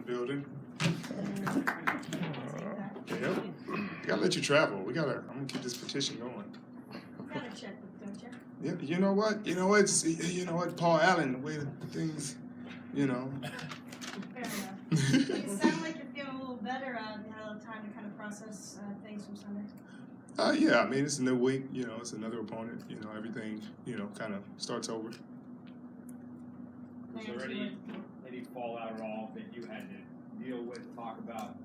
building. Yep. I gotta let you travel. I'm gonna keep this petition going. You got a checkbook, don't you? Yeah, you know what? You know what? Paul Allen, the way that things, you know. Fair enough. You sound like you're feeling a little better. You had a little time to kind of process things from Sunday. Yeah, I mean, it's a new week. You know, it's another opponent. You know, everything, you know, kind of starts over. Was there any fallout at all that you had to deal with, talk about?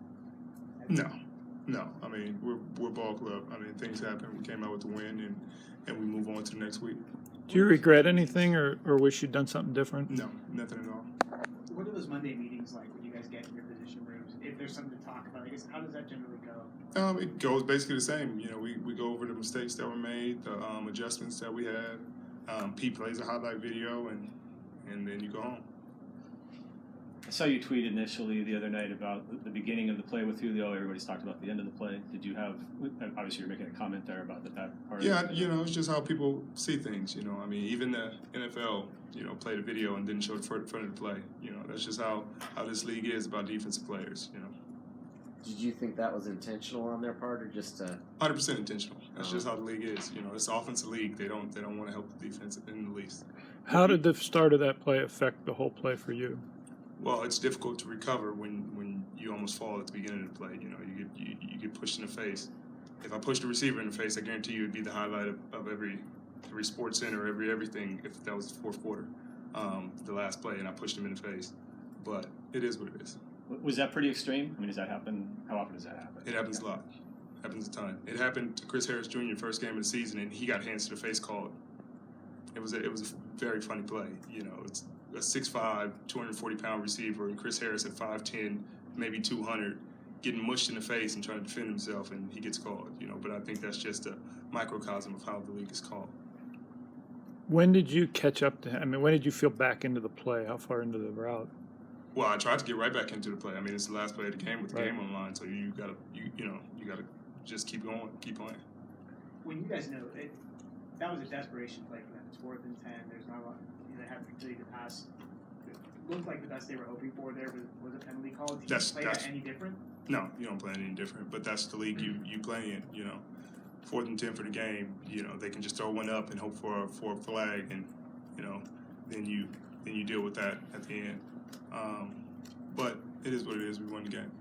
No. I mean, we're a ball club. I mean, things happen. We came out with the win, and we move on to the next week. Do you regret anything or wish you'd done something different? No, nothing at all. What are those Monday meetings like when you guys get in your position rooms? If there's something to talk about, I guess, how does that generally go? It goes basically the same. You know, we go over the mistakes that were made, the adjustments that we had. Pete plays a highlight video, and then you go home. I saw you tweet initially the other night about the beginning of the play with Julio. Everybody's talked about the end of the play. Did you have, obviously you're making a comment there about that part? Yeah, you know, it's just how people see things, you know. I mean, even the NFL, you know, played a video and didn't show the front of the play. You know, that's just how this league is about defensive players, you know. Did you think that was intentional on their part or just 100% intentional. That's just how the league is. You know, it's an offensive league. They don't want to help the defense in the least. How did the start of that play affect the whole play for you? Well, it's difficult to recover when you almost fall at the beginning of the play. You know, you get pushed in the face. If I pushed the receiver in the face, I guarantee you it'd be the highlight of every Sports Center, everything. If that was the fourth quarter, the last play, and I pushed him in the face. But it is what it is. Was that pretty extreme? I mean, does that happen? How often does that happen? It happens a lot. Happens a ton. It happened to Chris Harris Jr. first game of the season, and he got hands to the face called. It was a very funny play. You know, it's a 6'5", 240-pound receiver, and Chris Harris at 5'10", maybe 200, getting mushed in the face and trying to defend himself, and he gets called. You know, but I think that's just a microcosm of how the league is called. When did you catch up to him? I mean, when did you feel back into the play? How far into the route? Well, I tried to get right back into the play. I mean, it's the last play of the game with the Right. game on the line, so you gotta just keep going, keep playing. When you guys know that was a desperation play for them. It's 4th and 10. There's not a lot. They have the ability to pass. It looked like the best they were hoping for there was a penalty call. Did you play that any different? No, you don't play it any different. But that's the league you play in. You know, 4th and 10 for the game. You know, they can just throw one up and hope for a flag, and you know, then you deal with that at the end. But it is what it is. We won the game.